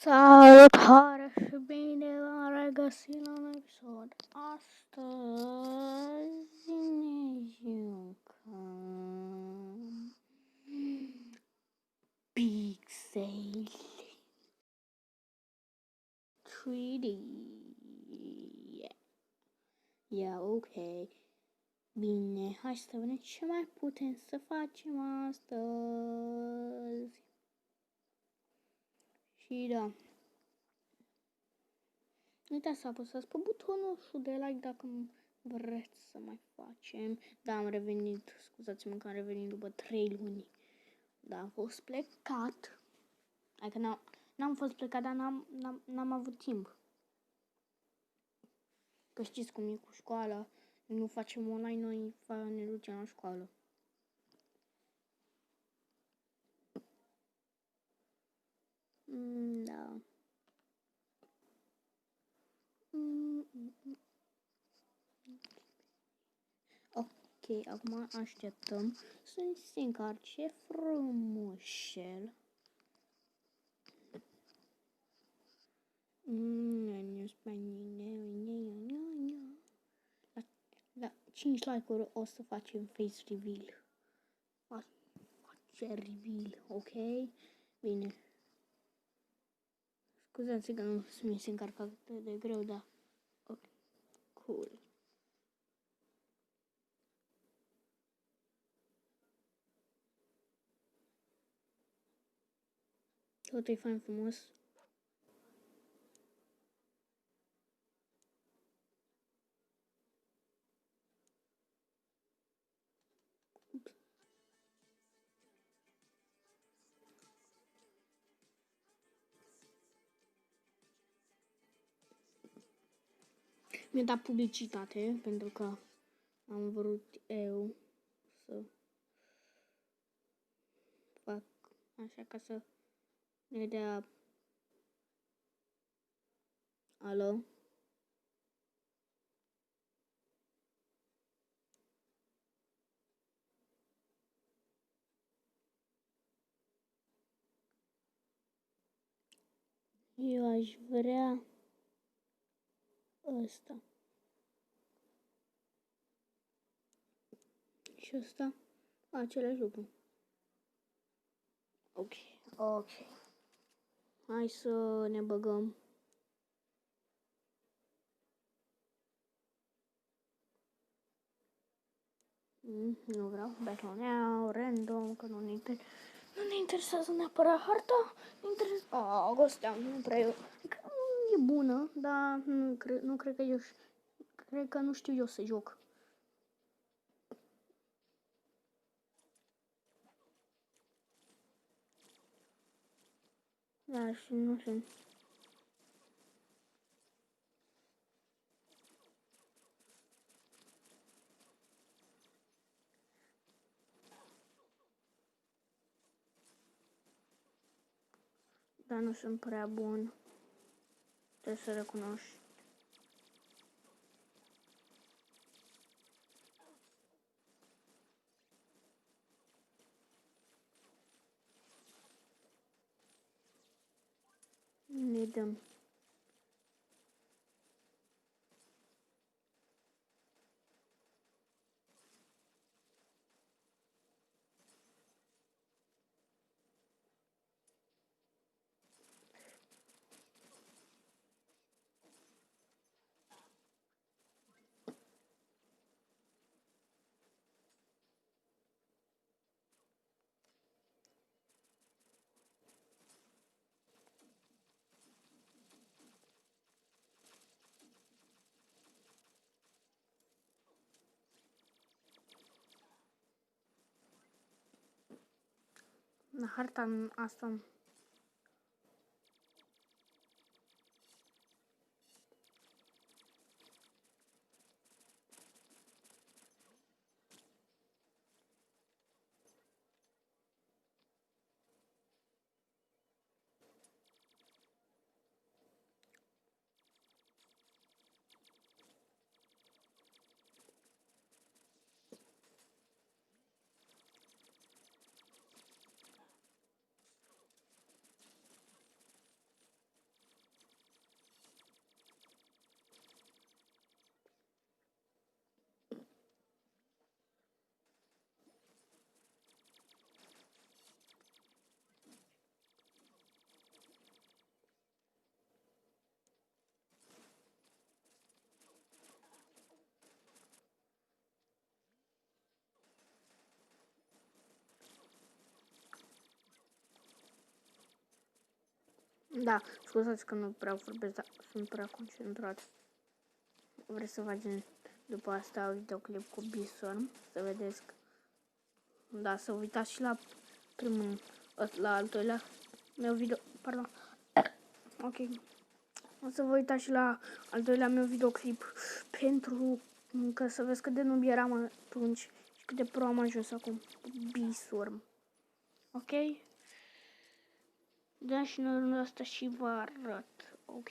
Salutare și bine v-am regăsit la un episod. Astăzi ne jucăm Pixel 3D. Yeah, ok. Bine, hai să vedem ce mai putem să facem astăzi. Și da. Nu uitați să apăsați pe butonul de like dacă vreți să mai facem. Da, am revenit, scuzați-mă că am revenit după 3 luni. Da, am fost plecat. Adică n-am fost plecat, dar n-am avut timp. Că știți cum e cu școala, nu facem online, noi ne ducem la școală. Da. Ok, acum așteptăm să se încarce frumușel. La 5 like-uri o să facem face reveal. Face reveal, ok? Bine. Scuzați că nu mi se încarcă atât de greu, dar ok, cool. Tot e fain frumos. Mi-a dat publicitate pentru că am vrut eu să fac așa ca să ne dea. Alo? Eu aș vrea ăsta. Și ăsta? Același lucru. Ok, ok. Hai să ne băgăm. Nu vreau Battle Now, random, că nu ne interesează neapărat harta. Ne interesează. Gostea, nu prea eu. Adică e bună, dar nu cred că eu cred că nu știu eu să joc. Da, și nu știu. Dar nu sunt prea bun. Trebuie să recunoști. Ne dăm. Harta asta. Da, scuzați că nu prea vorbesc, dar sunt prea concentrat. Vreți să facem după asta videoclip cu Bison, să vedeți. Da, să uitați și la primul, la al doilea meu video, pardon. Ok. O să vă uitați și la al doilea meu videoclip pentru că să vezi cât de noob eram atunci și cât de pro am ajuns acum cu Bison. Ok? Da, și în rândul ăsta și vă arăt. Ok?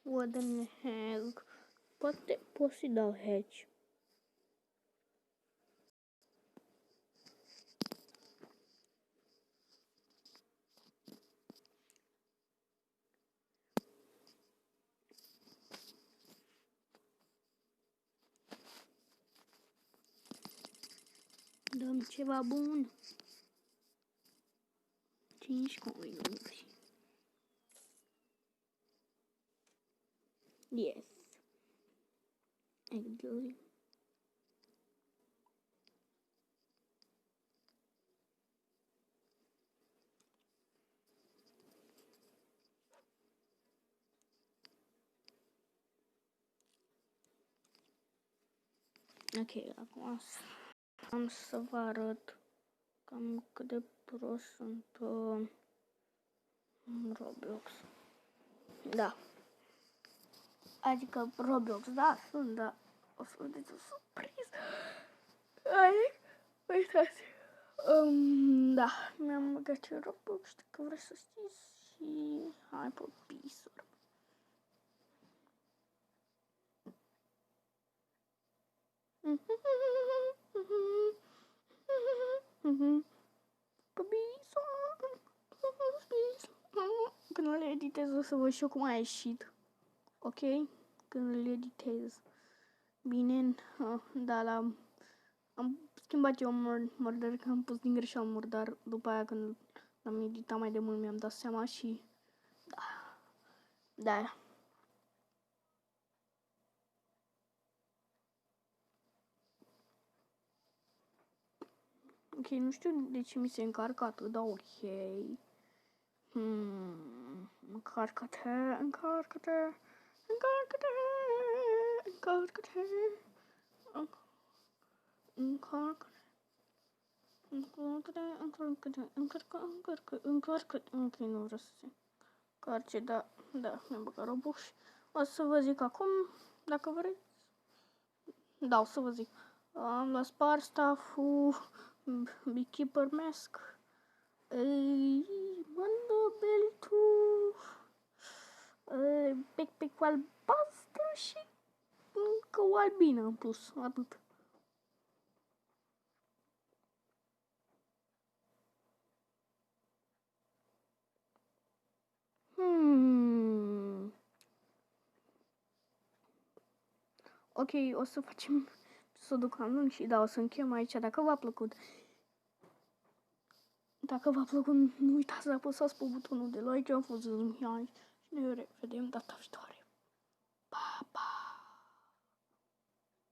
What the heck? Pot să-i dau hatch. Dăm ceva bun. 5 coinuri. Yes. Exactly. Ok, acum am să vă arăt cam cât de prost sunt Roblox. Da. Adică Roblox, da, sunt, da. O să vedeți o surpriză. Uitați. Da, mi-am băgat și Roblox, dacă vreți să știți. Și hai pe Bison. Pe Bison. Când le editez o să văd și eu cum a ieșit. Ok? Când le editez. Bine, da, am schimbat eu murdar, că am pus din greșeală murdar. După aia când l-am editat mai de mult mi-am dat seama și da. Ok, nu știu de ce mi se încarcă atât, dar ok. Încarcă-te, încarcă-te, încarcă-te, încarcă-te, încarcă-te, încarcă-te, încarcă-te, încarcă-te, ok, nu vreau să se încarce, da, mi-am băgat Robux. O să vă zic acum, dacă vreți. Da, o să vă zic. Am la spart staff-ul, Beekeeper Mask, Mandobeltul, backpack-ul albastru și încă o albină în plus, atât. Ok, o să facem episodul cam lung și da, o să încheiem aici. Dacă v-a plăcut, nu uitați să apăsați pe butonul de like. Eu am fost Mihai și ne revedem data viitoare.